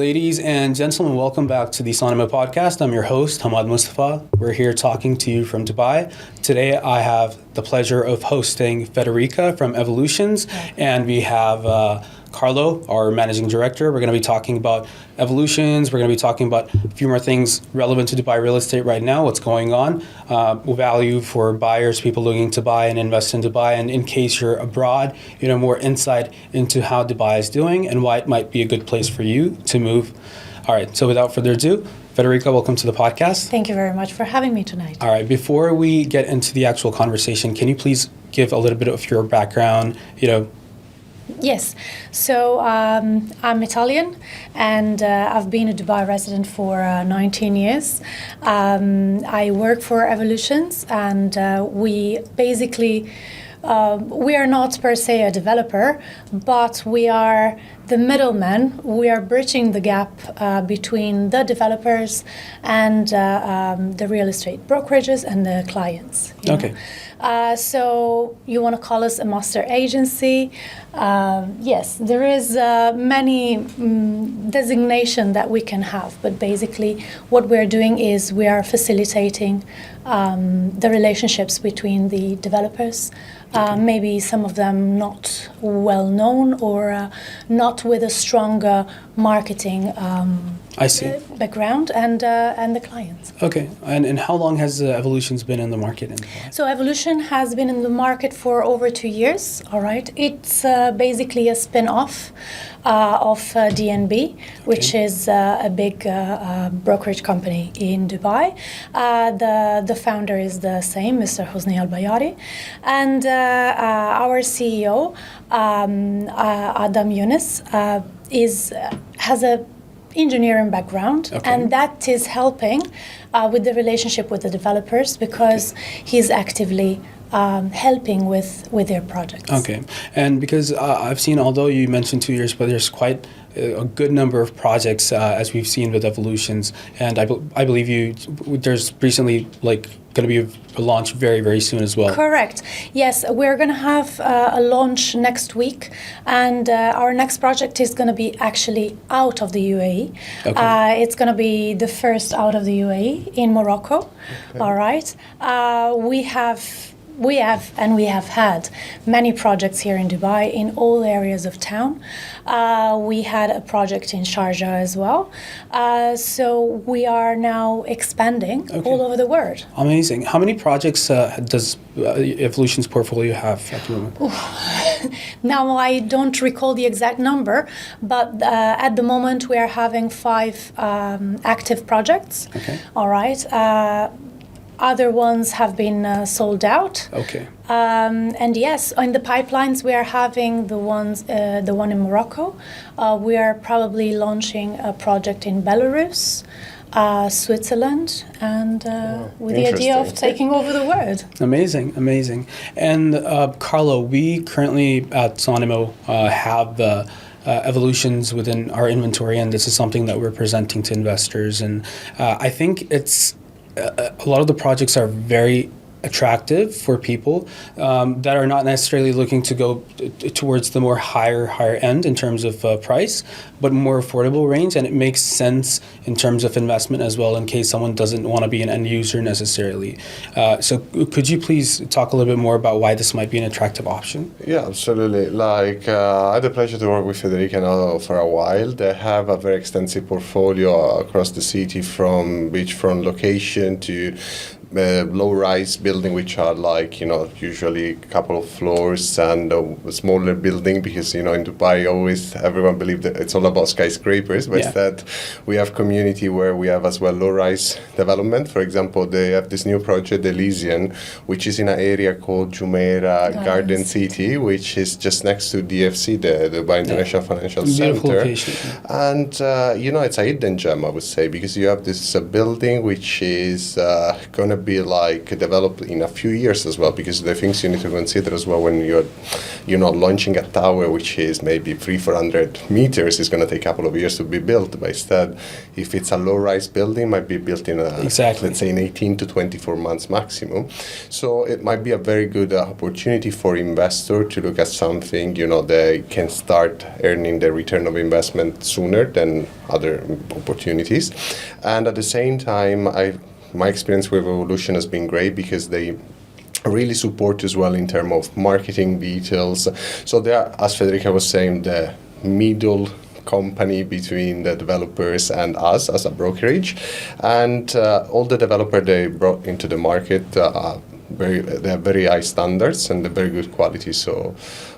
ladies and gentlemen, welcome back to the Sonimmo Podcast. I'm your host, Hammad Mustafa. We're here talking to you from Dubai. Today, I have the pleasure of hosting Federica from Evolutions, and we have Carlo, our managing director. We're going to be talking about Evolutions. We're going to be talking about a few more things relevant to Dubai real estate right now, what's going on, value for buyers, people looking to buy and invest in Dubai, and in case you're abroad, more insight into how Dubai is doing and why it might be a good place for you to move. All right, so without further ado, Federica, welcome to the podcast. Thank you very much for having me tonight. All right, before we get into the actual conversation, can you please give a little bit of your background, Yes. So I'm Italian, and I've been a Dubai resident for 19 years. I work for Evolutions, and we basically, we are not per se a developer, but we are the middleman. We are bridging the gap between the developers and the real estate brokerages and the clients. Okay. So you want to call us a master agency? Yes, there is many designation that we can have, but basically what we're doing is we are facilitating the relationships between the developers. Maybe some of them not well known or not with a stronger marketing I see. background and the clients. Okay, and how long has Evolutions been in the market? So Evolution has been in the market for over 2 years, all right? It's basically a spin-off of DNB, which is a big brokerage company in Dubai. The founder is the same, Mr. Hosni Al-Bayari. And our CEO, Adam Yunus, has a engineering background, and that is helping with the relationship with the developers because he's actively helping with their projects. Okay, and because I've seen, although you mentioned 2 years, but there's quite a good number of projects as we've seen with Evolutions, and I believe there's recently going to be a launch very, very soon as well. Correct. Yes, we're going to have a launch next week, and our next project is going to be actually out of the UAE. Okay. It's going to be the first out of the UAE in Morocco. Okay. All right. We have had many projects here in Dubai in all areas of town. We had a project in Sharjah as well. So we are now expanding all over the world. Amazing. How many projects does Evolution's portfolio have at the moment? Now, I don't recall the exact number, but at the moment we are having 5 active projects. Okay. All right. Other ones have been sold out. Okay. And yes, in the pipelines we are having the one in Morocco. We are probably launching a project in Belarus, Switzerland, and with the idea of taking over the world. Amazing, amazing. And Carlo, we currently at Sonimmo have Evolutions within our inventory, and this is something that we're presenting to investors. And I think a lot of the projects are very attractive for people that are not necessarily looking to go towards the more higher end in terms of price, but more affordable range, and it makes sense in terms of investment as well in case someone doesn't want to be an end user necessarily. So could you please talk a little bit more about why this might be an attractive option? Yeah, absolutely. I had the pleasure to work with Federica now for a while. They have a very extensive portfolio across the city, from beachfront location to low-rise building, which are usually a couple of floors, and a smaller building, because in Dubai always everyone believes that it's all about skyscrapers, but instead we have community where we have as well low-rise development. For example, they have this new project, Elysian, which is in an area called Jumeirah Garden City, which is just next to DFC, the Dubai International Financial Center. Location. And it's a hidden gem, I would say, because you have this building which is going to be like developed in a few years as well, because the things you need to consider as well when you're not launching a tower which is maybe 300-400 meters, is going to take a couple of years to be built. But instead, if it's a low-rise building, might be built in let's say in 18 to 24 months maximum. So it might be a very good opportunity for investor to look at something, they can start earning the return of investment sooner than other opportunities. And at the same time, my experience with Evolution has been great because they really support as well in terms of marketing details. So they are, as Federica was saying, the middle company between the developers and us as a brokerage. And all the developers they brought into the market they have very high standards and very good quality. So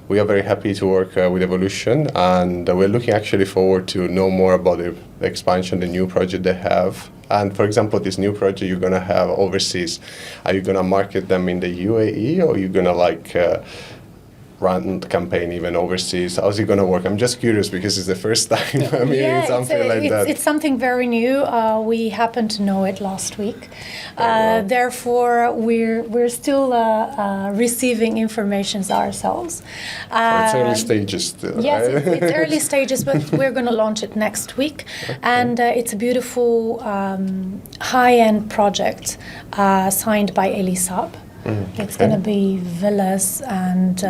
we are very happy to work with Evolution, and we're looking actually forward to know more about the expansion, the new project they have. And for example, this new project you're going to have overseas, are you going to market them in the UAE, or are you going to run the campaign even overseas? How's it going to work? I'm just curious because it's the first time I'm hearing something like that. It's something very new. We happened to know it last week. Therefore, we're still receiving information ourselves. So it's early stages still, yes, right? it's early stages, but we're going to launch it next week. Okay. And it's a beautiful high-end project signed by Elysian. It's going to be villas and,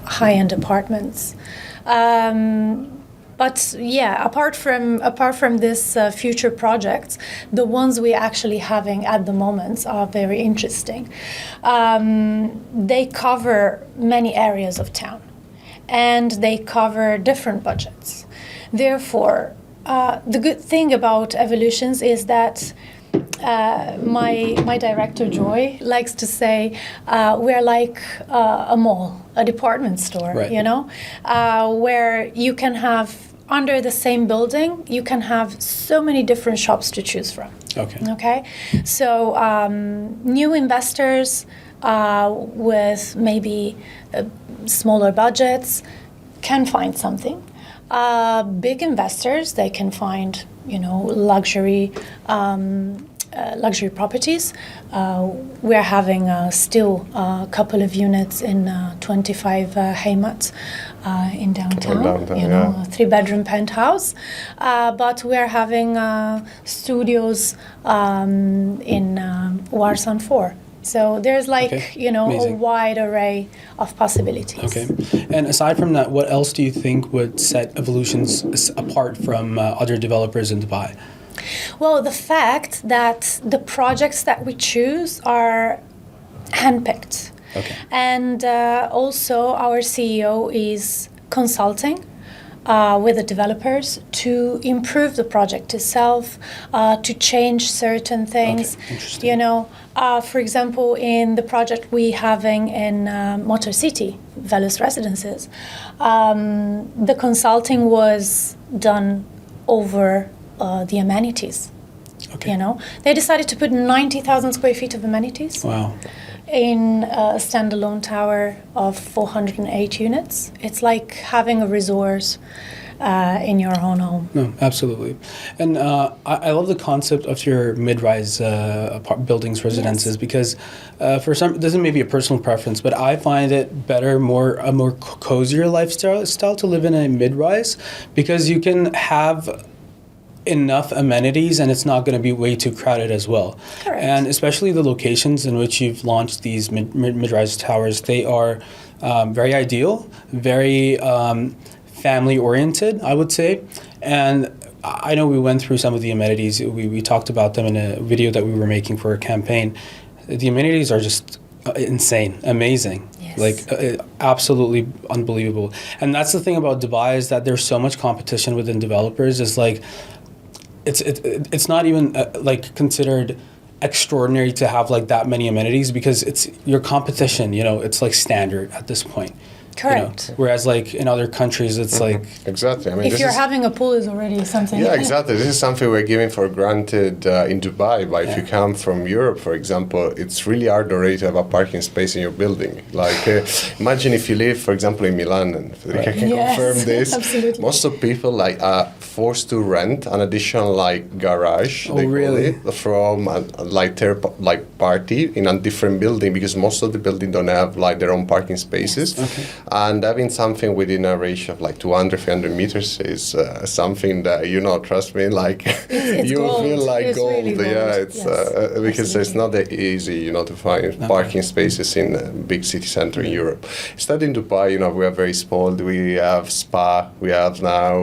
high-end apartments. But yeah, apart from this future projects, the ones we're actually having at the moment are very interesting. They cover many areas of town, and they cover different budgets. Therefore, the good thing about Evolutions is that my director Joy likes to say we're like a mall, a department store, right. Where you can have under the same building, you can have so many different shops to choose from. Okay. So new investors with maybe smaller budgets can find something. Big investors, they can find luxury properties. We're having still a couple of units in 25 Hammad in downtown, a 3-bedroom penthouse. But we're having studios in Warsan 4. So there's a wide array of possibilities. Okay. And aside from that, what else do you think would set Evolutions apart from other developers in Dubai? Well, the fact that the projects that we choose are handpicked. Okay. And also our CEO is consulting with the developers to improve the project itself, to change certain things. Okay. Interesting. For example, in the project we having in Motor City, Velos Residences, the consulting was done over the amenities. Okay. They decided to put 90,000 square feet of amenities. Wow. In a standalone tower of 408 units. It's like having a resort in your own home. No, absolutely. And I love the concept of your mid-rise buildings, residences, because for some, this is maybe a personal preference, but I find it better, a more cozier lifestyle to live in a mid-rise, because you can have enough amenities and it's not going to be way too crowded as well. Correct. And especially the locations in which you've launched these mid-rise towers, they are very ideal, very family oriented, I would say. And I know we went through some of the amenities. We talked about them in a video that we were making for a campaign. The amenities are just insane, amazing. Yes. Absolutely unbelievable. And that's the thing about Dubai, is that there's so much competition within developers. It's not even considered extraordinary to have that many amenities, because it's your competition, it's standard at this point. Correct. Whereas like in other countries, it's like Exactly. I mean, if you're having a pool is already something. yeah, exactly. This is something we're giving for granted in Dubai. But if you come from Europe, for example, it's really hard already to have a parking space in your building. Like, imagine if you live, for example, in Milan, and Federica can confirm this. Absolutely. Most of people like are forced to rent an additional like garage. Oh, really? From like third party in a different building, because most of the building don't have like their own parking spaces. Yes. Okay. And having something within a ratio of like 200, 300 meters is something that, trust me, like it's you gold. feel like It's gold. really gold. Yeah, it's Yes, because it's not that easy, to find parking spaces in a big city center in Europe. Instead in Dubai, we are very spoiled. We have spa. We have now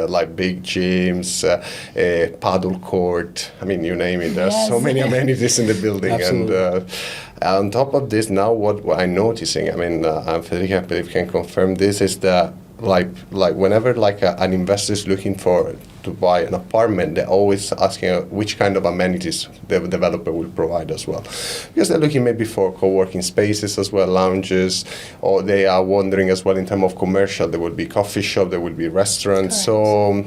like big gyms, a paddle court. I mean, you name it. There's so many amenities in the building. Absolutely. And on top of this, now what I'm noticing, I mean, Federica, I believe, can confirm this, is that like whenever like an investor is looking to buy an apartment, they're always asking which kind of amenities the developer will provide as well, because they're looking maybe for co-working spaces as well, lounges, or they are wondering as well in terms of commercial. There will be coffee shop, there will be restaurants. So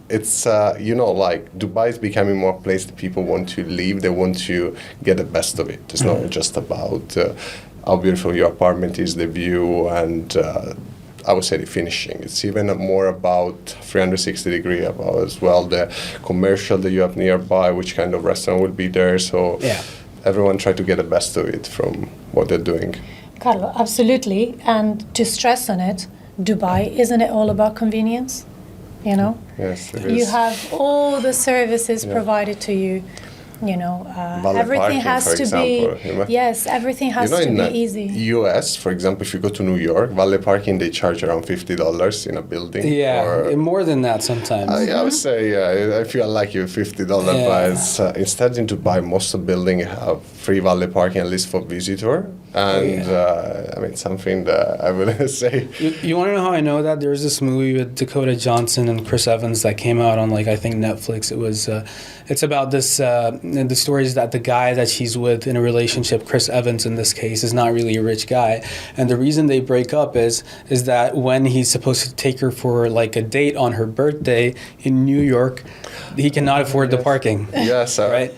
it's like Dubai is becoming more a place that people want to live. They want to get the best of it. It's not just about how beautiful your apartment is, the view, and I would say the finishing. It's even more about 360 degree about as well the commercial that you have nearby, which kind of restaurant will be there. So everyone try to get the best of it from what they're doing. Carlo, absolutely. And to stress on it, Dubai, isn't it all about convenience? Yes, it is. You have all the services provided to you. Everything parking, has for to example, be everything has to be easy. US, for example, if you go to New York, valet parking, they charge around $50 in a building. Yeah, more than that sometimes. I would say, if you are lucky, $50. But it's, instead in Dubai, most of the buildings have free valet parking, at least for visitor. And I mean, something that I would say. You want to know how I know that? There was this movie with Dakota Johnson and Chris Evans that came out on, like, I think Netflix. It was, it's about this, the stories that the guy that she's with in a relationship, Chris Evans in this case, is not really a rich guy. And the reason they break up is that when he's supposed to take her for, like, a date on her birthday in New York, he cannot afford the parking. Yes, right?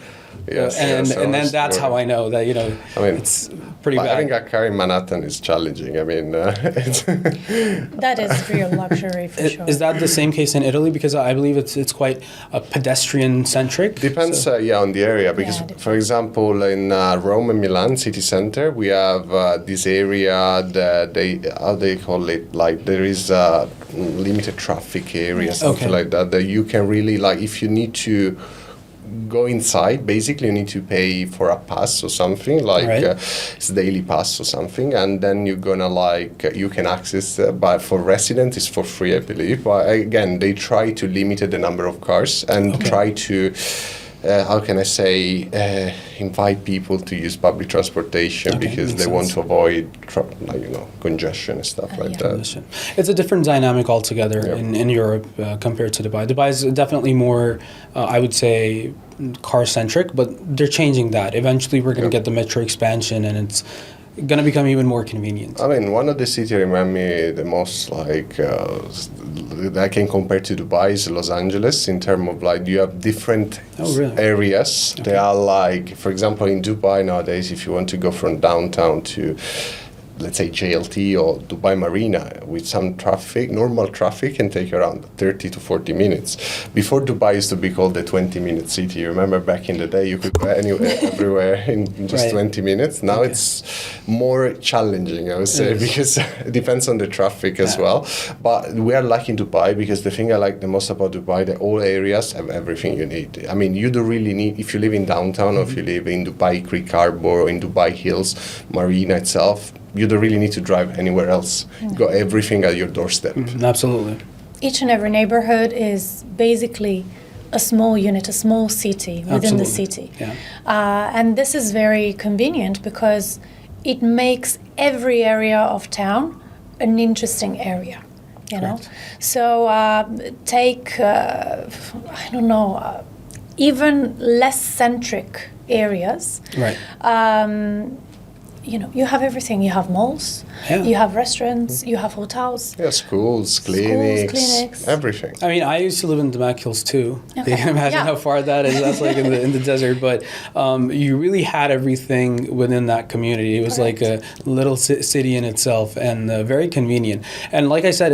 Yes, and then that's how I know that, it's pretty bad. Having a car in Manhattan is challenging. I mean, it's that is real luxury for sure. Is that the same case in Italy? Because I believe it's quite pedestrian-centric. Depends, on the area. Because, for example, in Rome and Milan city center, we have this area that how they call it, like there is a limited traffic area, something like that you can really, like, if you need to go inside, basically you need to pay for a pass or something, like it's daily pass or something, and then you're gonna you can access, but for residents it's for free, I believe. But again, they try to limit the number of cars and try to how can I say, invite people to use public transportation because they want to avoid congestion and stuff like that. It's a different dynamic altogether in Europe compared to Dubai. Dubai is definitely more, I would say, car-centric, but they're changing that. Eventually we're going to get the metro expansion, and it's going to become even more convenient. I mean, one of the cities remind me the most, that I can compare to Dubai is Los Angeles, in terms of you have different areas. They are for example, in Dubai nowadays, if you want to go from downtown to, let's say, JLT or Dubai Marina, with some traffic, normal traffic, can take around 30 to 40 minutes. Before, Dubai used to be called the 20-minute city. You remember back in the day, you could go anywhere, everywhere in just 20 minutes. Now it's more challenging, I would say, because it depends on the traffic as well. But we are lucky in Dubai, because the thing I like the most about Dubai, that all areas have everything you need. I mean, you don't really need, if you live in downtown or if you live in Dubai Creek Harbor or in Dubai Hills, Marina itself, you don't really need to drive anywhere else. You got everything at your doorstep. Absolutely. Each and every neighborhood is basically a small unit, a small city within the city. Yeah. And this is very convenient because it makes every area of town an interesting area, you know. So take, even less centric areas. Right. you have everything. You have malls, Yeah. you have restaurants, you have hotels. Yeah, schools, clinics, everything. I mean, I used to live in Damac Hills too. Okay. You can imagine Yeah. how far that is. That's like in the desert. But you really had everything within that community. It was like a little city in itself, and very convenient. And like I said,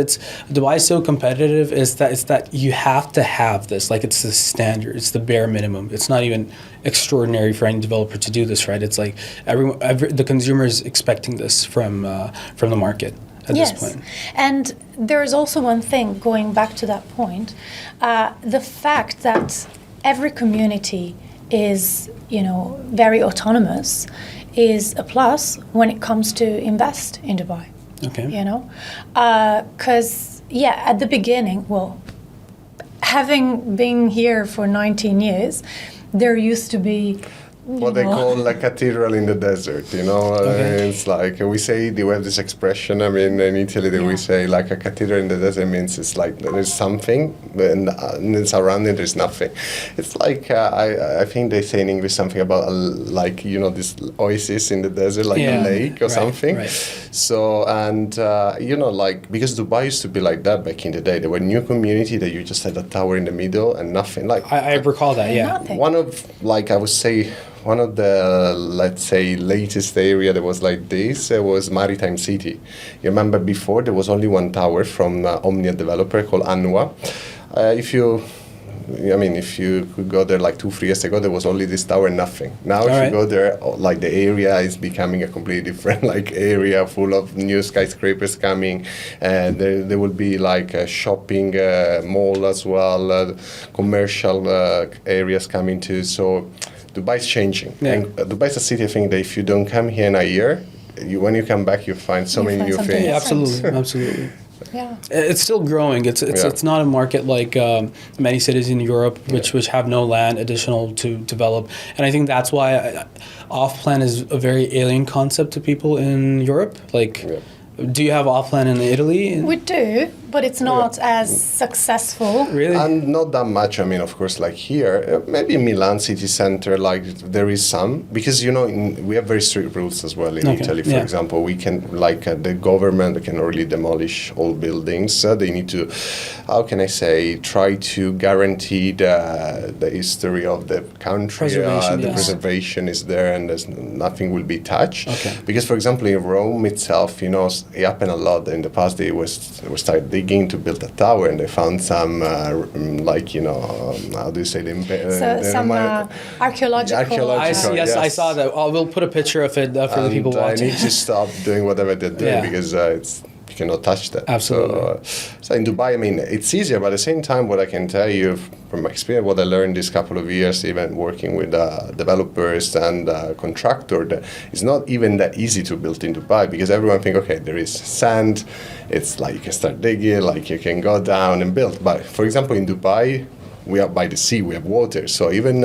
Dubai is so competitive. It's that you have to have this. Like, it's the standard. It's the bare minimum. It's not even extraordinary for any developer to do this, right? It's like the consumer is expecting this from the market at this point. And there is also one thing, going back to that point, the fact that every community is, very autonomous is a plus when it comes to invest in Dubai. Okay. Because, at the beginning, having been here for 19 years, there used to be what they call a cathedral in the desert, Okay. It's like, we say, we have this expression, I mean, in Italy, we say, like, a cathedral in the desert means it's like there's something, and surrounding there's nothing. It's like, I think they say in English something about, this oasis in the desert, like a lake or something. Right. So, and, because Dubai used to be like that back in the day. There were new community that you just had a tower in the middle and nothing. Like I recall that, yeah. Nothing. one of, I would say, one of the, let's say, latest area that was like this was Maritime City. You remember before there was only one tower from Omnia developer called Anwa. If you could go there like 2-3 years ago, there was only this tower and nothing. Now if you go there, like the area is becoming a completely different area full of new skyscrapers coming, and there will be like a shopping mall as well, commercial areas coming too. So Dubai is changing. Yeah. And Dubai is a city, I think, that if you don't come here in a year, when you come back, you find many new something things. Yeah, different. absolutely. Yeah. It's still growing. It's not a market like many cities in Europe, which have no land additional to develop. And I think that's why off-plan is a very alien concept to people in Europe. Like, do you have off-plan in Italy? We do, but it's not as successful. Really? And not that much. I mean, of course, like here, maybe Milan city center, like there is some, because, we have very strict rules as well in Italy. For example, we can, the government can really demolish all buildings. They need to, how can I say, try to guarantee the history of the country. Preservation, the yes. preservation is there, and nothing will be touched. Okay. Because, for example, in Rome itself, it happened a lot in the past. They started digging to build a tower, and they found some, how do you say, Some archaeological. Yes, I saw that. We'll put a picture of it for the people watching. I need to stop doing whatever they're doing because you cannot touch that. Absolutely. So in Dubai, I mean, it's easier, but at the same time, what I can tell you from my experience, what I learned this couple of years, even working with developers and contractors, it's not even that easy to build in Dubai, because everyone thinks, okay, there is sand, it's like you can start digging, like you can go down and build. But for example, in Dubai, we are by the sea, we have water. So even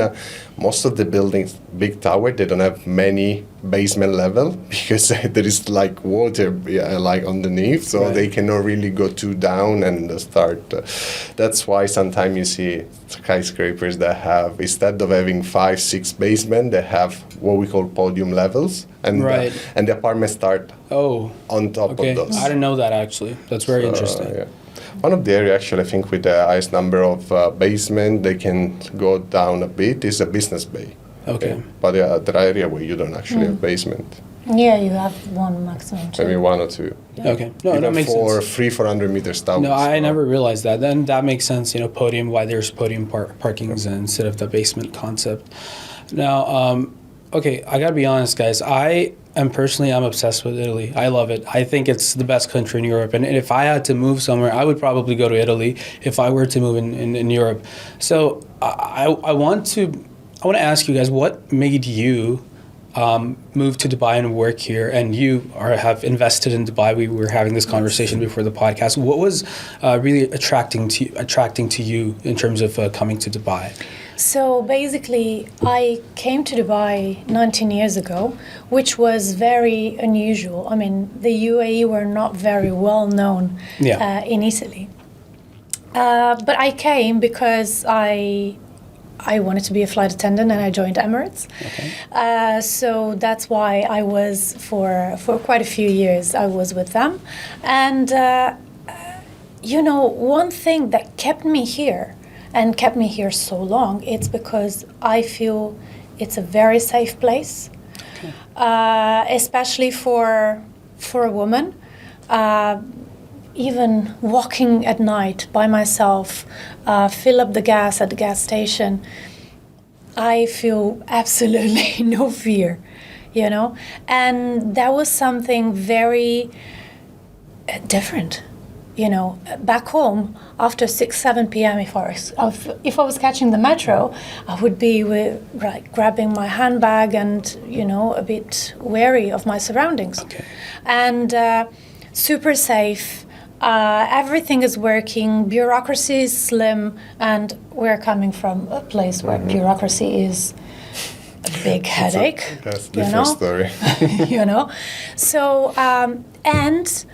most of the buildings, big tower, they don't have many basement level because there is like water like underneath. So they cannot really go too down and start. That's why sometimes you see skyscrapers that have, instead of having 5-6 basement, they have what we call podium levels. And, and the apartments start on top of those. I didn't know that, actually. That's very interesting. Yeah. One of the areas, actually, I think with the highest number of basement, they can go down a bit, is a business bay. Okay. But the other area where you don't actually have basement. Yeah, you have one maximum. Maybe 1 or 2. Yeah. Okay. No, that makes sense. 400 meters down. No, I never realized that. Then that makes sense, podium, why there's podium parkings instead of the basement concept. Now, okay, I gotta be honest, guys. I'm obsessed with Italy. I love it. I think it's the best country in Europe. And if I had to move somewhere, I would probably go to Italy if I were to move in Europe. So I want to ask you guys, what made you move to Dubai and work here? And you have invested in Dubai. We were having this conversation before the podcast. What was really attracting to you in terms of coming to Dubai? So basically, I came to Dubai 19 years ago, which was very unusual. I mean, the UAE were not very well known in Italy. But I came because I I wanted to be a flight attendant, and I joined Emirates. Okay. So that's why I was for quite a few years I was with them. And one thing that kept me here and kept me here so long, it's because I feel it's a very safe place, especially for a woman. Even walking at night by myself, fill up the gas at the gas station, I feel absolutely no fear, And that was something very different, Back home, after 6-7 p.m., if I was catching the metro, I would be grabbing my handbag and, a bit wary of my surroundings. Okay. And super safe. Everything is working. Bureaucracy is slim, and we're coming from a place where bureaucracy is a big headache. That's a different story. So and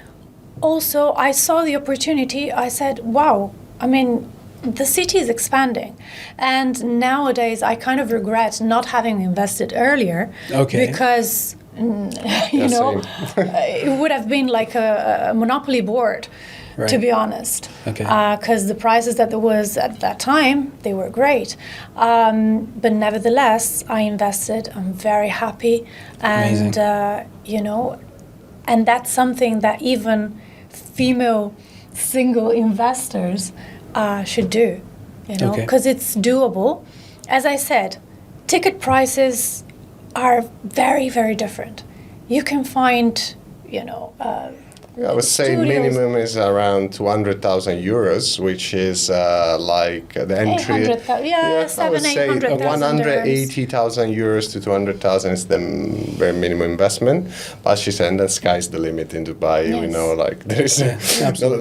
also I saw the opportunity. I said, "Wow! I mean, the city is expanding, and nowadays I kind of regret not having invested earlier, because." It would have been like a monopoly board, to be honest. Okay. Because the prices that there was at that time, they were great. But nevertheless, I invested. I'm very happy, and and that's something that even female single investors should do. Because it's doable. As I said, ticket prices are very, very different. You can find, I would say minimum is around 200,000 euros, which is like the entry. 700,000-800,000. 180,000 euros to 200,000 is the very minimum investment. But she said, the sky's the limit in Dubai. Yes. There is.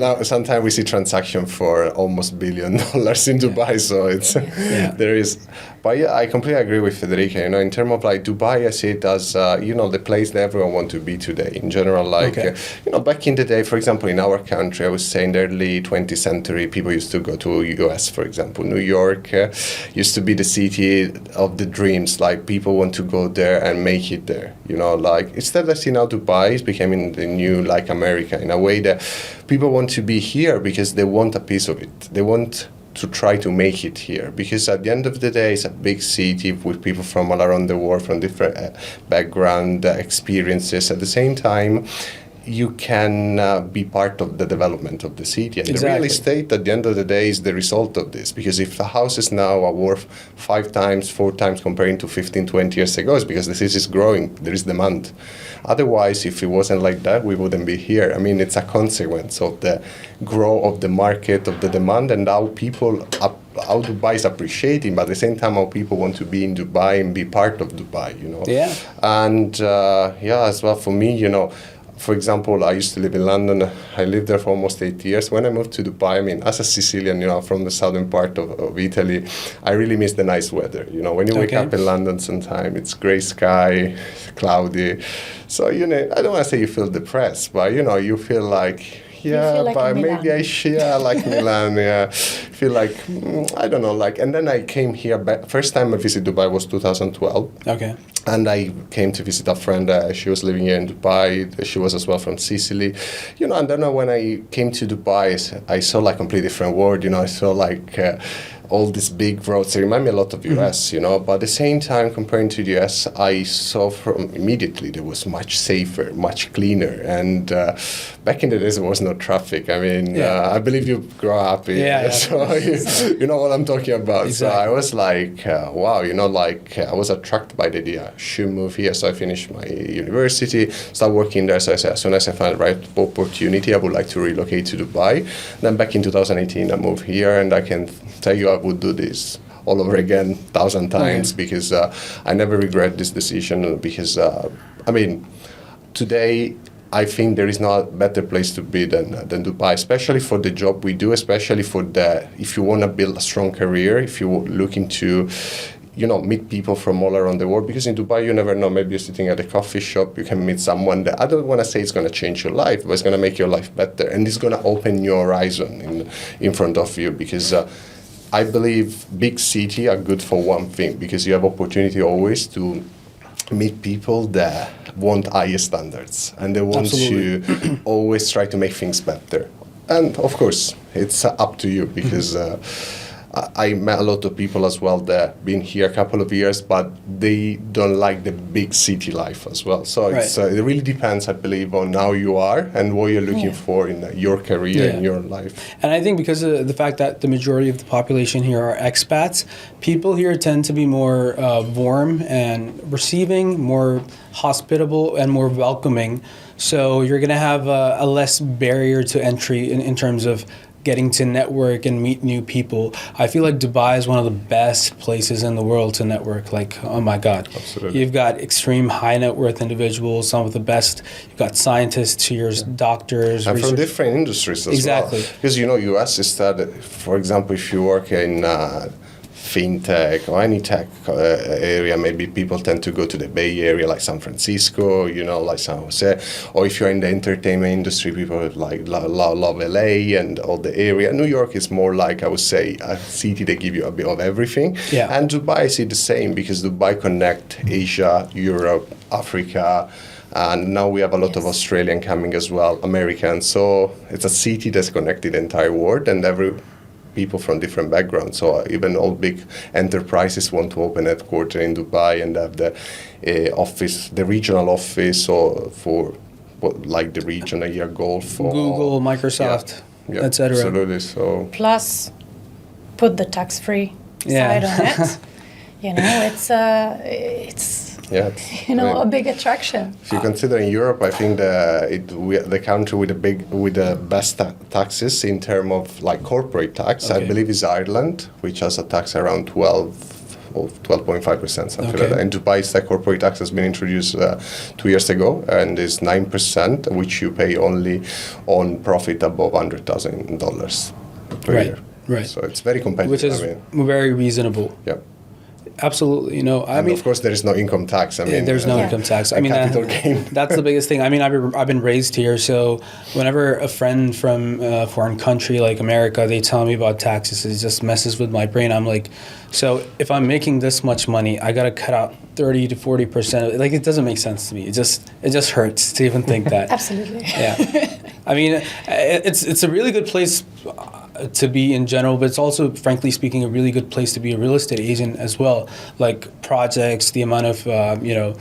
Now, sometimes we see transaction for almost $1 billion in Dubai, so it's there is. But I completely agree with Federica. In terms of like Dubai, I see it as the place that everyone wants to be today. In general, back in the day, for example, in our country, I was saying the early 20th century, people used to go to US, for example. New York used to be the city of the dreams. Like people want to go there and make it there. Instead I see now Dubai is becoming the new like America in a way that people want to be here because they want a piece of it. They want to try to make it here, because at the end of the day, it's a big city with people from all around the world, from different background experiences. At the same time, you can be part of the development of the city. And the real estate, at the end of the day, is the result of this. Because if the houses now are worth 5 times, 4 times comparing to 15, 20 years ago, it's because the city is growing. There is demand. Otherwise, if it wasn't like that, we wouldn't be here. I mean, it's a consequence of the growth of the market, of the demand, and how Dubai is appreciating, but at the same time, how people want to be in Dubai and be part of Dubai, Yeah. And as well for me, for example, I used to live in London. I lived there for almost 8 years. When I moved to Dubai, I mean, as a Sicilian, from the southern part of Italy, I really miss the nice weather. When you wake up in London sometime, it's gray sky, cloudy. So, I don't want to say you feel depressed, but, you feel like, but maybe I share like Milan, feel like, I don't know, and then I came here, first time I visited Dubai was 2012. Okay. And I came to visit a friend. She was living here in Dubai. She was as well from Sicily. And then when I came to Dubai, I saw like a completely different world. I saw like all these big roads. They remind me a lot of US, But at the same time, comparing to the US, I saw immediately there was much safer, much cleaner. And back in the days, there was no traffic. I mean, I believe you grew up here, so you know what I'm talking about. Exactly. So I was like, wow, I was attracted by the idea. Should move here. So I finished my university, start working there. So I said, as soon as I find the right opportunity, I would like to relocate to Dubai. Then back in 2018, I moved here, and I can tell you I would do this all over again 1,000 times because I never regret this decision because, today I think there is no better place to be than Dubai, especially for the job we do, especially if you want to build a strong career, if you're looking to meet people from all around the world, because in Dubai, you never know, maybe you're sitting at a coffee shop, you can meet someone that I don't want to say it's going to change your life, but it's going to make your life better, and it's going to open your horizon in front of you, because I believe big city are good for one thing, because you have opportunity always to meet people that want higher standards, and they want to always try to make things better. And of course, it's up to you, because I met a lot of people as well that been here a couple of years, but they don't like the big city life as well. So it really depends, I believe, on how you are and what you're looking for in your career, in your life. And I think because of the fact that the majority of the population here are expats, people here tend to be more warm and receiving, more hospitable and more welcoming. So you're going to have a less barrier to entry in terms of getting to network and meet new people. I feel like Dubai is one of the best places in the world to network. Like, oh my God. Absolutely. You've got extreme high net worth individuals, some of the best. You've got scientists here, doctors. And from different industries as well. Because, US is that, for example, if you work in fintech or any tech area, maybe people tend to go to the Bay Area, like San Francisco, like San Jose. Or if you're in the entertainment industry, people like love LA and all the area. New York is more like, I would say, a city that give you a bit of everything. Yeah. And Dubai is the same, because Dubai connect Asia, Europe, Africa, and now we have a lot of Australian coming as well, Americans. So it's a city that's connected the entire world, and people from different backgrounds. So even all big enterprises want to open headquarters in Dubai and have the office, the regional office, or for like the region, a year goal for Google, Microsoft, etc. Absolutely. So plus, put the tax-free side on it. It's a big attraction. If you consider in Europe, I think the country with the best taxes in terms of like corporate tax, I believe, is Ireland, which has a tax around 12 or 12.5%, something like that. And Dubai's corporate tax has been introduced 2 years ago, and is 9%, which you pay only on profit above $100,000 per year. Right. So it's very competitive. Which is very reasonable. Yeah. Absolutely, I mean, of course, there is no income tax. There's no income tax. I mean, capital gain. That's the biggest thing. I mean, I've been raised here, so whenever a friend from a foreign country like America, they tell me about taxes, it just messes with my brain. I'm like, so if I'm making this much money, I gotta cut out 30 to 40%. Like, it doesn't make sense to me. It just hurts to even think that. Absolutely. Yeah. I mean, it's a really good place to be in general, but it's also, frankly speaking, a really good place to be a real estate agent as well. Like projects, the amount of the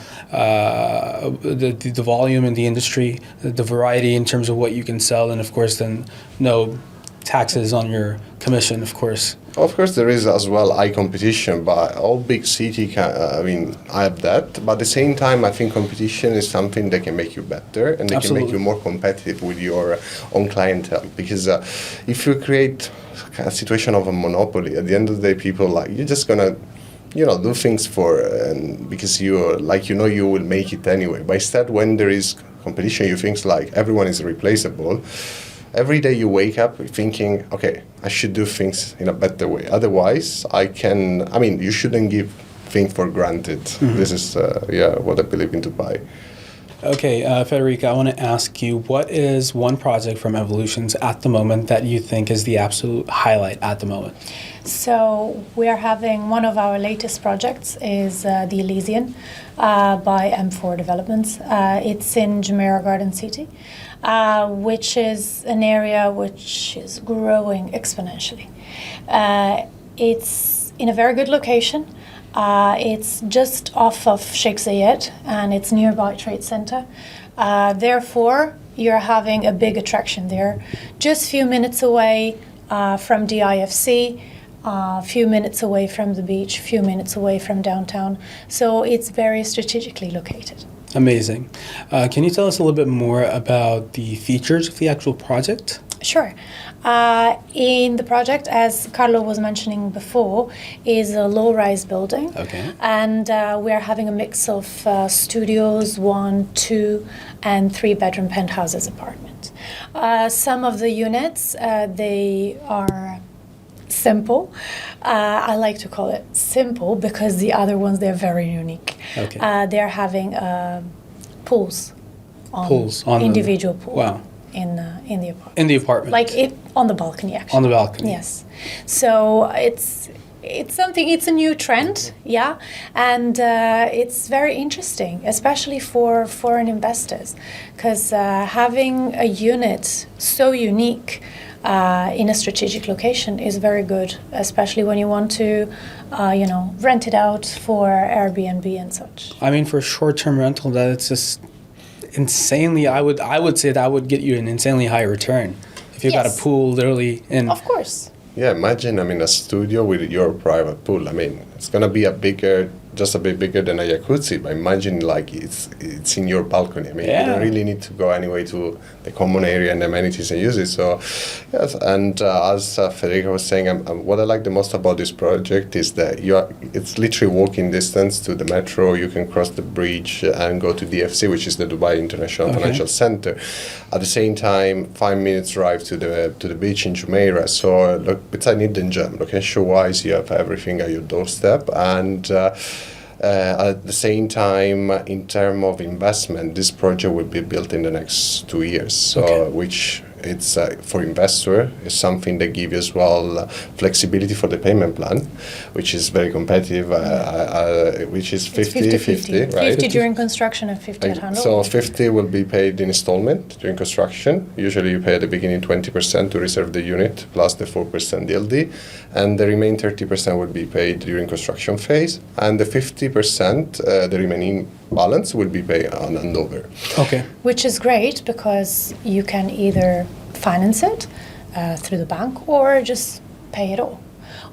volume in the industry, the variety in terms of what you can sell, and of course then no taxes on your commission, of course. Of course, there is as well high competition, but all big city I have that. But at the same time, I think competition is something that can make you better, and they can make you more competitive with your own clientele. Because if you create a situation of a monopoly, at the end of the day, people you're just gonna, do things because you will make it anyway. But instead, when there is competition, you think like everyone is replaceable. Every day you wake up thinking, okay, I should do things in a better way. Otherwise, you shouldn't give things for granted. Mm-hmm. This is, what I believe in Dubai. Okay, Federica, I want to ask you, what is one project from Evolutions at the moment that you think is the absolute highlight at the moment? So we are having one of our latest projects is the Elysian by M4 Developments. It's in Jumeirah Garden City, which is an area which is growing exponentially. It's in a very good location. It's just off of Sheikh Zayed, and it's nearby Trade Center. Therefore, you're having a big attraction there. Just a few minutes away from DIFC, a few minutes away from the beach, a few minutes away from downtown. So it's very strategically located. Amazing. Can you tell us a little bit more about the features of the actual project? Sure. In the project, as Carlo was mentioning before, is a low-rise building. Okay. And we are having a mix of studios, 1, 2, and 3-bedroom penthouses apartment. Some of the units, they are simple. I like to call it simple because the other ones, they're very unique. Okay. They're having pools on individual pool. Wow. in the apartment. In the apartment. Like it on the balcony, actually. On the balcony. Yes. So it's something. It's a new trend, yeah, and it's very interesting, especially for foreign investors, because having a unit so unique in a strategic location is very good, especially when you want to, rent it out for Airbnb and such. I mean, for short-term rental, that it's just insanely. I would say that would get you an insanely high return if you got a Yes. pool literally in. Of course. Yeah, imagine, a studio with your private pool. It's going to be just a bit bigger than a jacuzzi, but imagine like it's in your balcony. You don't really need to go anyway to the common area and amenities and use it. So, yes, and as Federica was saying, what I like the most about this project is that it's literally walking distance to the metro. You can cross the bridge and go to DFC, which is the Dubai International Financial Center. At the same time, 5 minutes drive to the beach in Jumeirah. So look, beside Hidden Gem, location-wise, you have everything at your doorstep. And at the same time, in terms of investment, this project will be built in the next 2 years. So, which it's for investor is something that gives you as well flexibility for the payment plan, which is very competitive, which is 50-50, right? 50 during construction and 50 at handover. So 50 will be paid in installment during construction. Usually you pay at the beginning 20% to reserve the unit plus the 4% DLD, and the remaining 30% will be paid during construction phase, and the 50%, the remaining balance, will be paid on handover. Okay. Which is great because you can either finance it through the bank or just pay it all,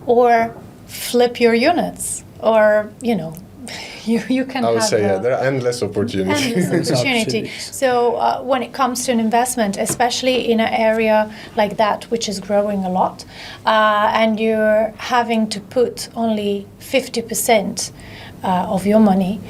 or flip your units, or you can. I would have say there are endless opportunities. endless opportunity. So when it comes to an investment, especially in an area like that which is growing a lot, and you're having to put only 50% of your money.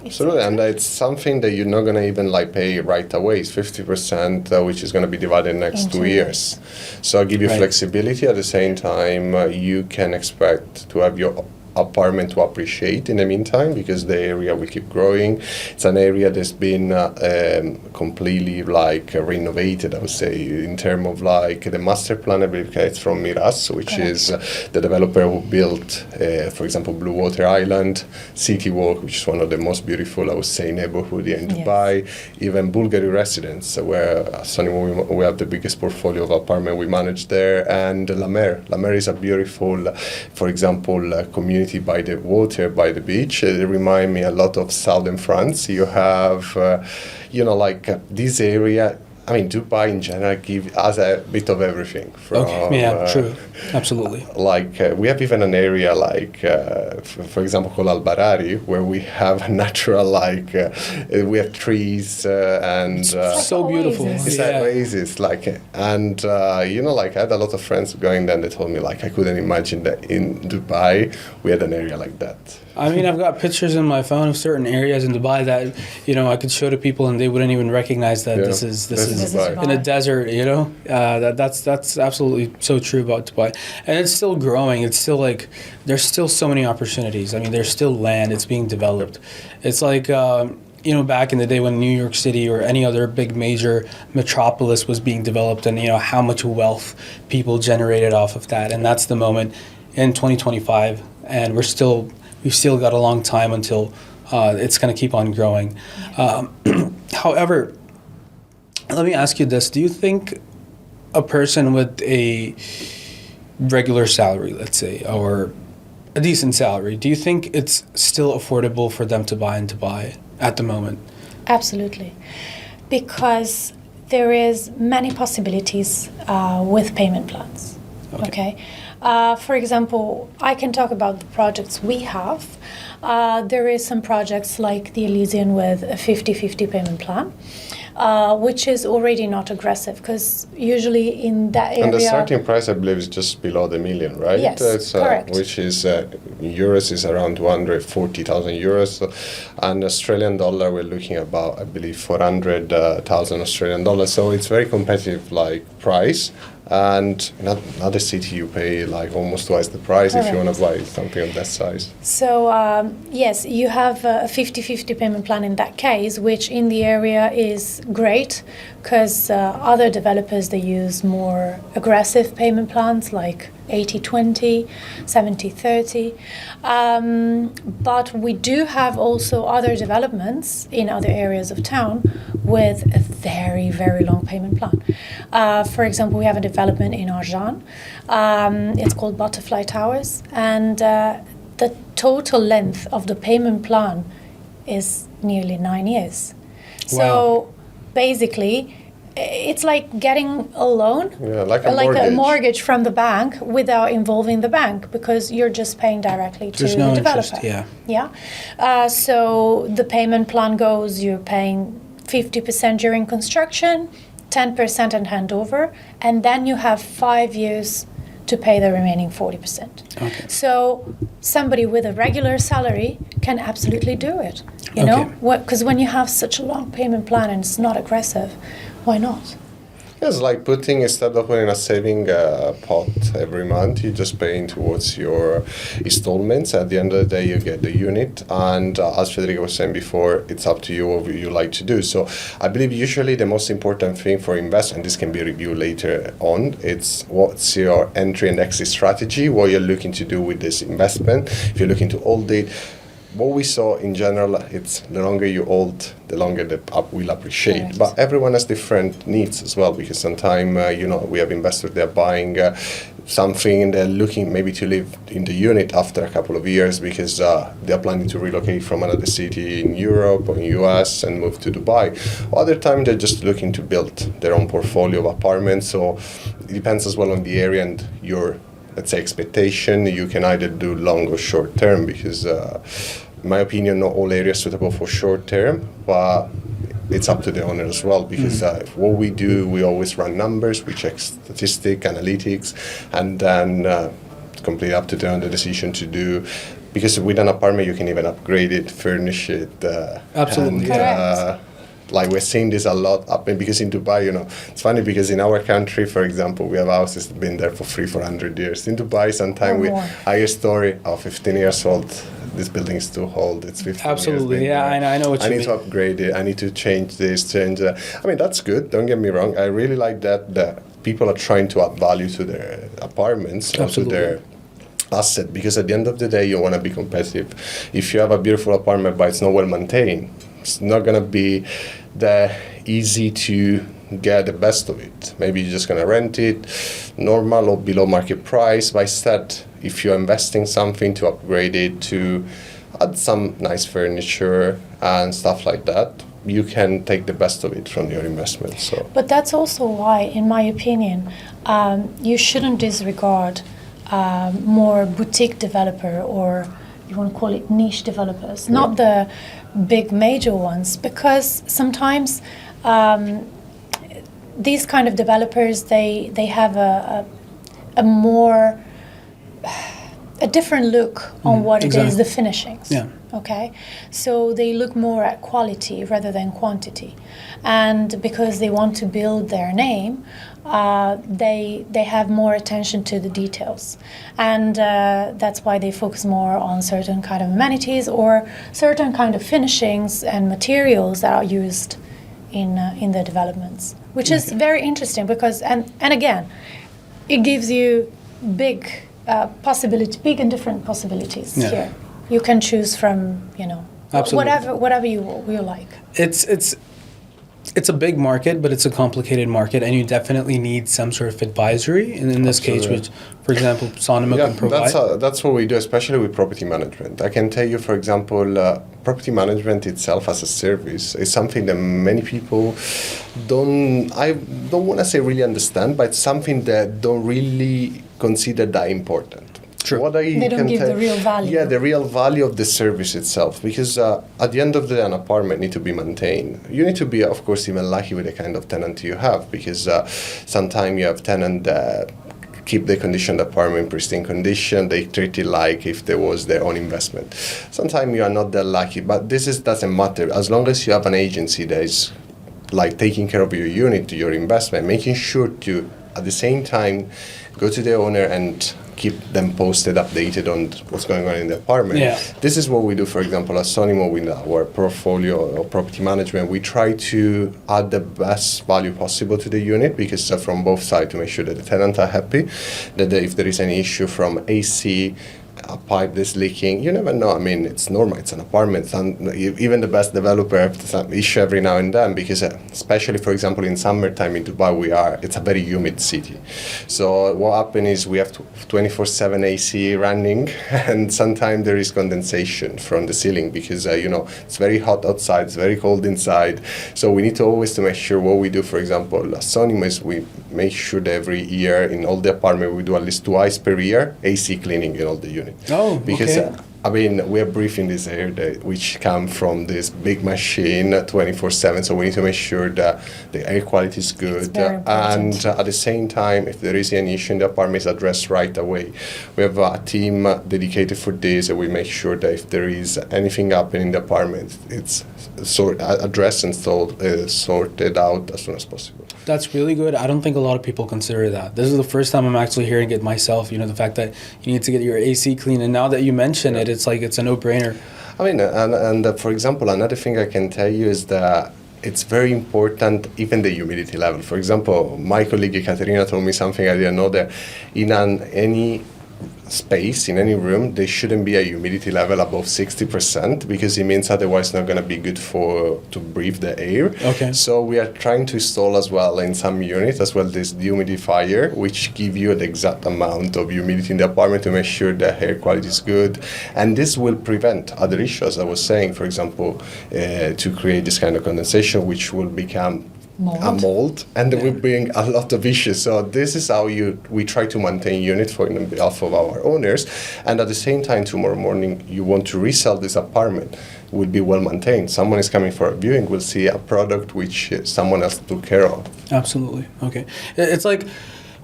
Absolutely, and it's something that you're not going to even pay right away. It's 50%, which is going to be divided in the next 2 years. So I'll give you flexibility. At the same time, you can expect to have your apartment to appreciate in the meantime, because the area will keep growing. It's an area that's been completely renovated, I would say, in terms of the master plan. I believe it's from Miras, which is the developer who built, for example, Blue Water Island, City Walk, which is one of the most beautiful, I would say, neighborhood here in Dubai. Even Bulgari Residence, where Sonimmo, we have the biggest portfolio of apartment we manage there, and La Mer. La Mer is a beautiful, for example, community by the water, by the beach. It reminds me a lot of southern France. You have, this area. Dubai in general has a bit of everything. From, true, absolutely. We have even an area for example, called Al Barari, where we have natural, we have trees and so beautiful. It's like oasis, and I had a lot of friends going there, and they told me I couldn't imagine that in Dubai we had an area like that. I've got pictures in my phone of certain areas in Dubai that I could show to people, and they wouldn't even recognize that this is Dubai. in a desert. That's absolutely so true about Dubai, and it's still growing. It's still there's still so many opportunities. There's still land. It's being developed. It's back in the day when New York City or any other big major metropolis was being developed, and how much wealth people generated off of that, and that's the moment in 2025, and we've still got a long time until it's going to keep on growing. However, let me ask you this. Do you think a person with a regular salary, let's say, or a decent salary, do you think it's still affordable for them to buy in Dubai at the moment? Absolutely. Because there is many possibilities with payment plans. Okay. For example, I can talk about the projects we have. There is some projects like the Elysian with a 50-50 payment plan, which is already not aggressive, because usually in that area... And the starting price, I believe, is just below the million, right? Yes, correct. Which is, euros is around 240,000 euros. And Australian dollar, we're looking about, I believe, 400,000 Australian dollars. So it's very competitive, price. And in another city, you pay like almost twice the price if you want to buy something of that size. So, yes, you have a 50-50 payment plan in that case, which in the area is great because other developers, they use more aggressive payment plans like 80-20, 70-30. But we do have also other developments in other areas of town with a very, very long payment plan. For example, we have a development in Arjan. It's called Butterfly Towers. And the total length of the payment plan is nearly 9 years. Wow. So basically, it's like getting a loan, like a mortgage from the bank without involving the bank because you're just paying directly to There's the no developer. interest, yeah. So the payment plan goes, you're paying 50% during construction, 10% in handover, and then you have 5 years to pay the remaining 40%. Okay. So somebody with a regular salary can absolutely do it, you know? Because when you have such a long payment plan and it's not aggressive, why not? It's like instead of putting a saving pot every month, you're just paying towards your installments. At the end of the day, you get the unit. And as Federica was saying before, it's up to you what you like to do. So I believe usually the most important thing for investment, and this can be reviewed later on, it's what's your entry and exit strategy, what you're looking to do with this investment. If you're looking to hold it, what we saw in general, it's the longer you hold, the longer the up will appreciate. Correct. But everyone has different needs as well, because sometimes, we have investors, they're buying something and they're looking maybe to live in the unit after a couple of years because they're planning to relocate from another city in Europe or in US and move to Dubai. Other time, they're just looking to build their own portfolio of apartments. So it depends as well on the area and your, let's say, expectation. You can either do long or short term because in my opinion, not all areas suitable for short term, but it's up to the owner as well because what we do, we always run numbers, we check statistics, analytics, and then completely up to the owner decision to do. Because with an apartment, you can even upgrade it, furnish it. Absolutely. Correct. Like we're seeing this a lot up because in Dubai, it's funny because in our country, for example, we have houses that have been there for 300-400 years. In Dubai, sometimes we higher story, 15 years old. This building is too old. It's 15 Absolutely, years. yeah, I know what you mean. I need to upgrade it. I need to change this, change that. I mean, that's good. Don't get me wrong. I really like that people are trying to add value to their apartments or to their asset because at the end of the day, you want to be competitive. If you have a beautiful apartment but it's not well maintained, it's not going to be that easy to get the best of it. Maybe you're just going to rent it normal or below market price. But instead, if you're investing something to upgrade it, to add some nice furniture and stuff like that, you can take the best of it from your investment. So, but that's also why, in my opinion, you shouldn't disregard more boutique developer or you want to call it niche developers, not the big major ones, because sometimes these kind of developers they have a more a different look on what it is, the finishings. Yeah. Okay, so they look more at quality rather than quantity, and because they want to build their name, they have more attention to the details, and that's why they focus more on certain kind of amenities or certain kind of finishings and materials that are used in the developments, which is very interesting because and again, it gives you big and different possibilities here. You can choose from, whatever you like. It's a big market, but it's a complicated market, and you definitely need some sort of advisory. And in this case, which, for example, Sonimmo can provide. That's what we do, especially with property management. I can tell you, for example, property management itself as a service is something that many people I don't want to say really understand, but it's something that don't really consider that important. True. They don't give the real value. Yeah, the real value of the service itself. Because at the end of the day, an apartment needs to be maintained. You need to be, of course, even lucky with the kind of tenant you have. Because sometimes you have tenants that keep the condition of the apartment in pristine condition. They treat it like if there was their own investment. Sometimes you are not that lucky. But doesn't matter. As long as you have an agency that is like taking care of your unit, your investment, making sure to at the same time go to the owner and keep them posted, updated on what's going on in the apartment. Yeah. This is what we do, for example, at Sonimmo with our portfolio or property management. We try to add the best value possible to the unit, because from both sides, to make sure that the tenants are happy, that if there is any issue from AC, a pipe that's leaking, you never know. I mean, it's normal. It's an apartment. And even the best developer has some issue every now and then, because especially, for example, in summertime in Dubai, it's a very humid city. So what happens is we have 24/7 AC running, and sometimes there is condensation from the ceiling, because it's very hot outside, it's very cold inside. So we need to always to make sure what we do. For example, at Sonimmo is we make sure that every year in all the apartment we do at least twice per year AC cleaning in all the units. Oh, because okay. we are breathing this air which come from this big machine 24/7. So we need to make sure that the air quality is good, and at the same time, if there is any issue in the apartment, it's addressed right away. We have a team dedicated for this, and we make sure that if there is anything happening in the apartment, it's addressed and sorted out as soon as possible. That's really good. I don't think a lot of people consider that. This is the first time I'm actually hearing it myself, the fact that you need to get your AC clean. And now that you mention it, it's like it's a no-brainer. I mean, and for example, another thing I can tell you is that it's very important, even the humidity level. For example, my colleague Caterina told me something I didn't know, that in any space, in any room, there shouldn't be a humidity level above 60%, because it means otherwise it's not going to be good to breathe the air. Okay. So we are trying to install as well in some units as well this dehumidifier, which give you the exact amount of humidity in the apartment to make sure the air quality is good. And this will prevent other issues, I was saying, for example, to create this kind of condensation, which will become a mold, and it will bring a lot of issues. So this is how we try to maintain unit for on behalf of our owners, and at the same time, tomorrow morning you want to resell this apartment, will be well maintained. Someone is coming for a viewing, will see a product which someone else took care of. Absolutely. Okay. It's like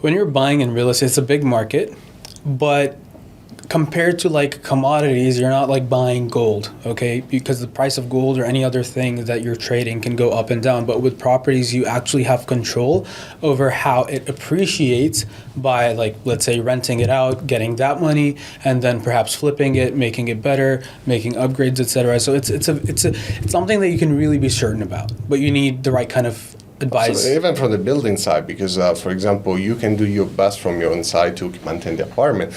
when you're buying in real estate, it's a big market, but compared to like commodities, you're not like buying gold, okay? Because the price of gold or any other thing that you're trading can go up and down. But with properties, you actually have control over how it appreciates by, like, let's say renting it out, getting that money, and then perhaps flipping it, making it better, making upgrades, etc. So it's something that you can really be certain about. But you need the right kind of advice. Absolutely. Even from the building side, because for example, you can do your best from your own side to maintain the apartment,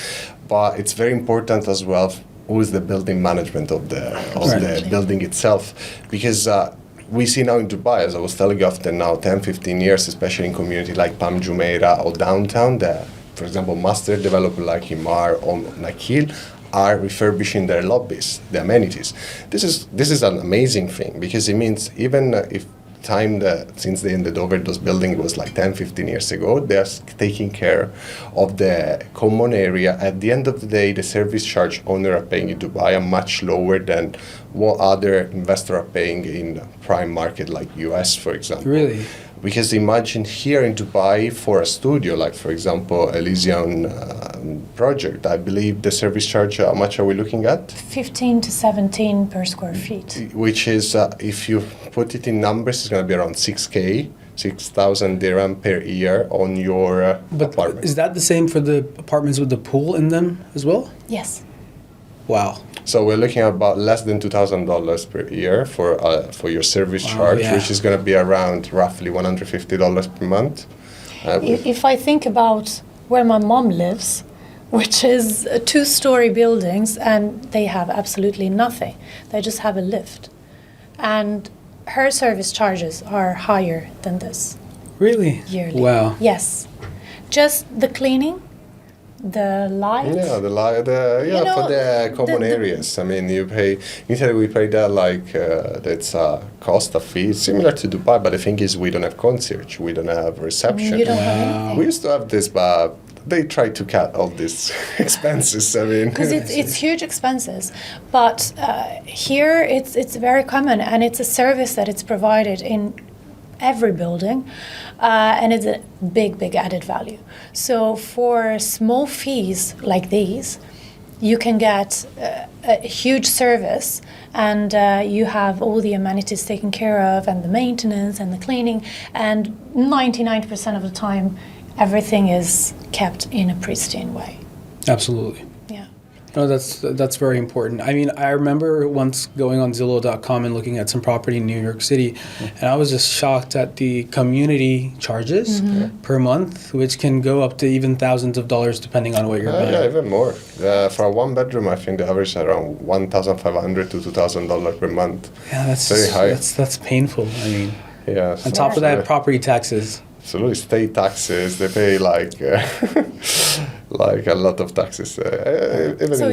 but it's very important as well who is the building management of the building itself, because we see now in Dubai, as I was telling you, after now 10-15 years, especially in community like Palm Jumeirah or downtown, for example, master developer like Himar or Nakil are refurbishing their lobbies, the amenities. This is an amazing thing, because it means even if since they ended over those buildings was like 10-15 years ago, they are taking care of the common area. At the end of the day, the service charge owner are paying in Dubai are much lower than what other investors are paying in prime market like US, for example. Really? Because imagine here in Dubai for a studio, like for example, Elysian project, I believe the service charge, how much are we looking at? 15 to 17 per square feet. Which is, if you put it in numbers, it's going to be around 6,000 dirham per year on your apartment. Is that the same for the apartments with the pool in them as well? Yes. Wow. So we're looking at about less than $2,000 per year for your service charge, which is going to be around roughly $150 per month. If I think about where my mom lives, which is 2-story buildings, and they have absolutely nothing. They just have a lift. And her service charges are higher than this. Really? Yearly. Wow. Yes. Just the cleaning, the light. Yeah, for the common areas. I mean, you pay. In Italy, we pay that like that's a cost, a fee, similar to Dubai. But the thing is, we don't have concierge, we don't have reception. You don't have anything. We used to have this, but they try to cut all these expenses. I mean, because it's huge expenses, but here it's very common, and it's a service that it's provided in every building, and it's a big added value. So for small fees like these, you can get a huge service, and you have all the amenities taken care of, and the maintenance and the cleaning, and 99% of the time everything is kept in a pristine way. Absolutely. Yeah. No, that's very important. I mean, I remember once going on Zillow.com and looking at some property in New York City, and I was just shocked at the community charges per month, which can go up to even thousands of dollars depending on what you're buying. Yeah, even more. For a one bedroom, I think the average is around $1,500 to $2,000 per month. Yeah, that's very high. That's painful. I mean, Yeah. on top of that, property taxes. Absolutely, state taxes. They pay like like a lot of taxes. Even So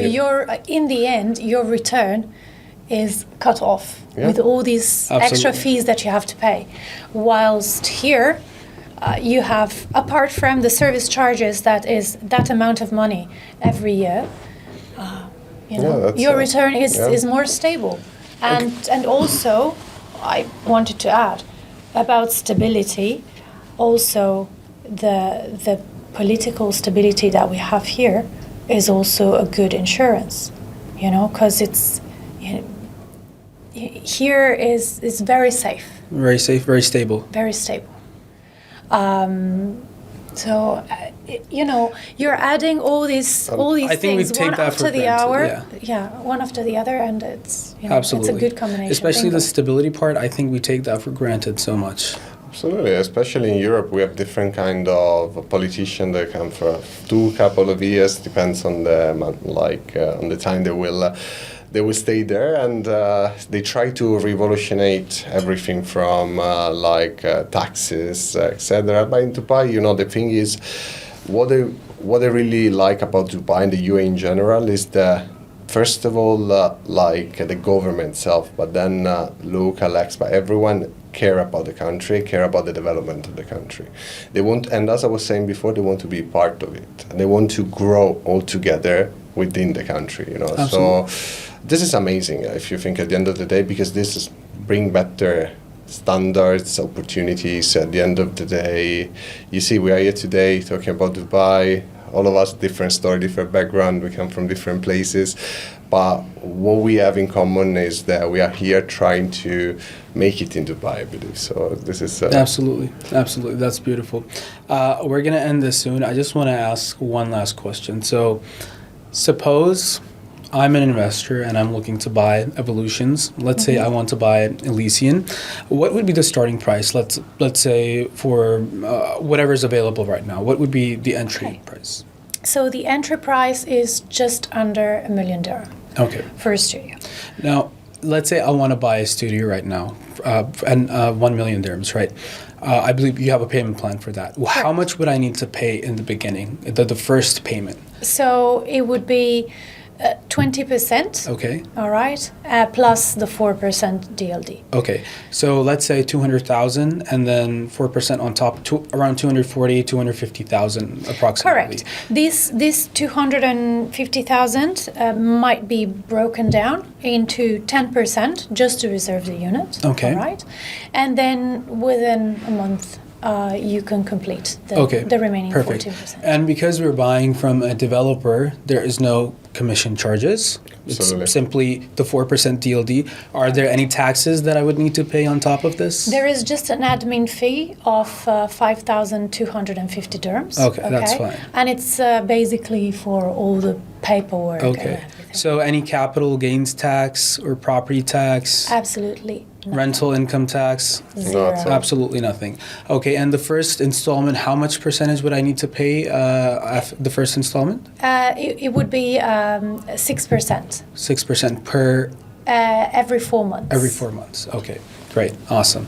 in the end, your return is cut off with all these extra fees that you have to pay. Whilst here, you have, apart from the service charges, that is that amount of money every year. Your return is more stable, and also, I wanted to add about stability. Also, the political stability that we have here is also a good insurance, because it's here is very safe. Very safe, very stable. Very stable. So, you're adding all these I think we things take one that after for the granted, hour. yeah. One after the other, and it's Absolutely. it's a good combination. Especially Bingo. the stability part, I think we take that for granted so much. Absolutely, especially in Europe, we have different kind of politicians that come for couple of years, depends on the on the time they will stay there, and they try to revolutionize everything from taxes, etc. But in Dubai, the thing is, what I really like about Dubai and the UAE in general is first of all, the government itself, but then local expert, everyone care about the country, care about the development of the country. They want, and as I was saying before, they want to be part of it. And they want to grow all together within the country, Absolutely. So this is amazing if you think at the end of the day, because this is bring better standards, opportunities. At the end of the day, you see, we are here today talking about Dubai. All of us, different story, different background. We come from different places. But what we have in common is that we are here trying to make it in Dubai, I believe. So this is... Absolutely. That's beautiful. We're going to end this soon. I just want to ask one last question. So suppose I'm an investor and I'm looking to buy Evolutions. Let's say I want to buy Elysian. What would be the starting price? Let's say for whatever's available right now. What would be the entry price? So the entry price is just under $1 million. Okay. For a studio. Now, let's say I want to buy a studio right now, and 1 million dirhams, right? I believe you have a payment plan for that. Well, how much would I need to pay in the beginning, the first payment? So it would be 20%. Okay. All right. Plus the 4% DLD. Okay. So let's say 200,000 and then 4% on top, around 240, 250,000 approximately. Correct. This 250,000 might be broken down into 10% just to reserve the unit. Okay. All right. And then within a month, you can complete the remaining Perfect. 14%. And because we're buying from a developer, there is no commission charges. Absolutely. It's simply the 4% DLD. Are there any taxes that I would need to pay on top of this? There is just an admin fee of 5,250 dirhams. Okay, that's fine. And it's basically for all the paperwork and Okay. everything. So any capital gains tax or property tax? Absolutely. nothing. Rental income tax? Zero. Not, Absolutely nothing. Okay, and the first installment, how much percentage would I need to pay the first installment? It would be 6%. 6% per Every 4 months. every 4 months. Okay, great, awesome.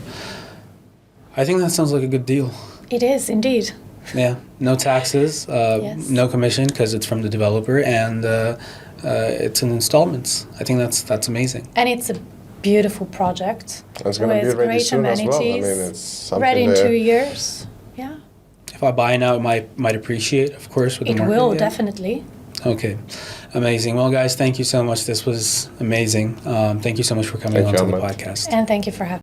I think that sounds like a good deal. It is indeed. Yeah, no taxes, Yes. no commission because it's from the developer, and it's in installments. I think that's amazing. And it's a beautiful project. It's going to be with ready great soon as well. I amenities. mean, it's something Ready in that- 2 years. Yeah. If I buy now, it might appreciate, of course, with the It market. will, yeah. definitely. Okay, amazing. Well, guys, thank you so much. This was amazing. Thank you so much for coming Thank on you, to the Hammad. podcast. And thank you for having me.